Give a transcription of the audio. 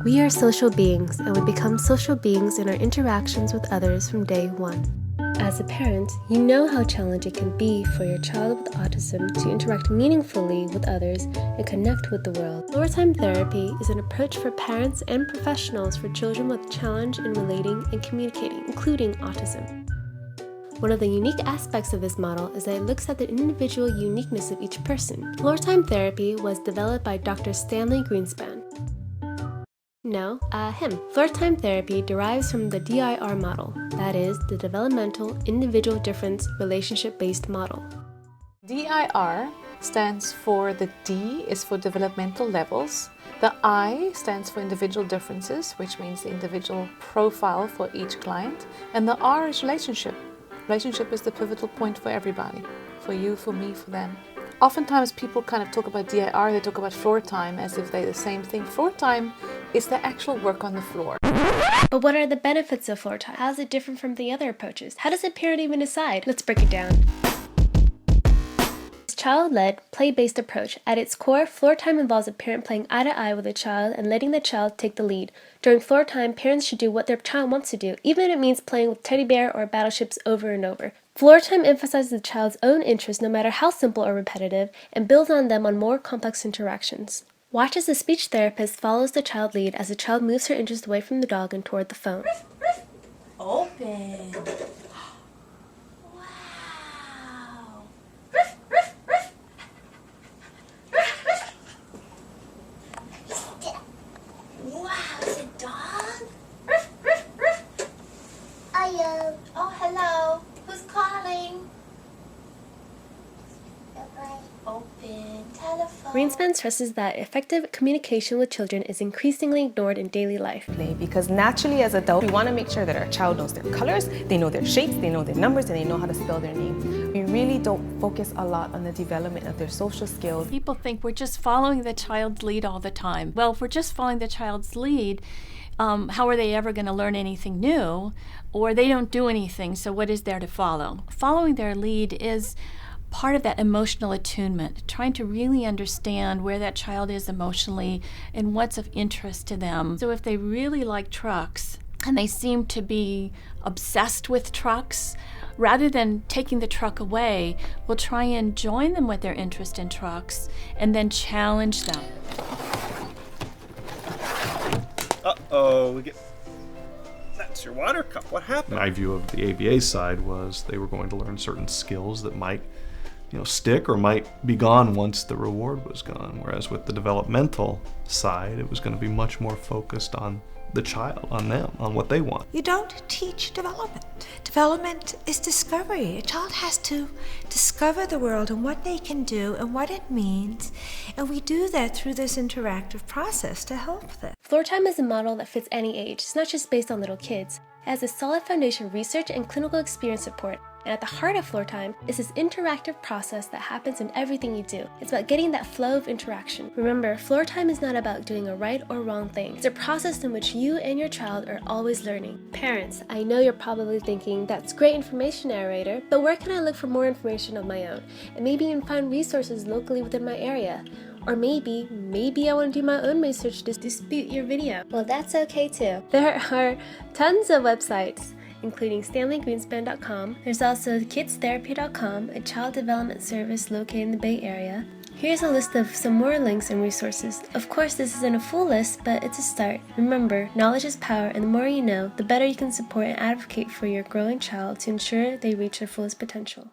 We are social beings, and we become social beings in our interactions with others from day one. As a parent, you know how challenging it can be for your child with autism to interact meaningfully with others and connect with the world. Floortime therapy is an approach for parents and professionals for children with challenge in relating and communicating, including autism. One of the unique aspects of this model is that it looks at the individual uniqueness of each person. Floortime therapy was developed by Dr. Stanley Greenspan. Floortime therapy derives from the DIR model, that is, the Developmental Individual Difference Relationship-Based Model. DIR stands for, the D is for developmental levels, the I stands for individual differences, which means the individual profile for each client, and the R is relationship. Relationship is the pivotal point for everybody, for you, for me, for them. Oftentimes people kind of talk about DIR, they talk about floor time as if they're the same thing. Floor time is the actual work on the floor. But what are the benefits of floor time? How is it different from the other approaches? How does a parent even decide? Let's break it down. It's a child-led, play-based approach. At its core, floor time involves a parent playing eye-to-eye with a child and letting the child take the lead. During floor time, parents should do what their child wants to do, even if it means playing with teddy bear or battleships over and over. Floor time emphasizes the child's own interests, no matter how simple or repetitive, and builds on them on more complex interactions. Watch as the speech therapist follows the child lead as the child moves her interest away from the dog and toward the phone. Open. Wow. Wow, is it a dog? Ayo. Oh, hello. Who's calling? Open telephone. Greenspan stresses that effective communication with children is increasingly ignored in daily life. Because naturally as adults, we want to make sure that our child knows their colors, they know their shapes, they know their numbers, and they know how to spell their name. We really don't focus a lot on the development of their social skills. People think we're just following the child's lead all the time. Well, if we're just following the child's lead, how are they ever going to learn anything new? Or they don't do anything, so what is there to follow? Following their lead is part of that emotional attunement, trying to really understand where that child is emotionally and what's of interest to them. So if they really like trucks and they seem to be obsessed with trucks, rather than taking the truck away, we'll try and join them with their interest in trucks and then challenge them. Uh-oh, that's your water cup. What happened? My view of the ABA side was they were going to learn certain skills that might stick or might be gone once the reward was gone. Whereas with the developmental side, it was going to be much more focused on the child, on them, on what they want. You don't teach development. Development is discovery. A child has to discover the world and what they can do and what it means, and we do that through this interactive process to help them. Floortime is a model that fits any age. It's not just based on little kids. It has a solid foundation of research and clinical experience support. And at the heart of Floortime is this interactive process that happens in everything you do. It's about getting that flow of interaction. Remember, Floortime is not about doing a right or wrong thing. It's a process in which you and your child are always learning. Parents, I know you're probably thinking, that's great information, narrator, but where can I look for more information of my own? And maybe even find resources locally within my area. Or maybe I want to do my own research to dispute your video. Well, that's okay too. There are tons of websites, including StanleyGreenspan.com. There's also KidsTherapy.com, a child development service located in the Bay Area. Here's a list of some more links and resources. Of course, this isn't a full list, but it's a start. Remember, knowledge is power, and the more you know, the better you can support and advocate for your growing child to ensure they reach their fullest potential.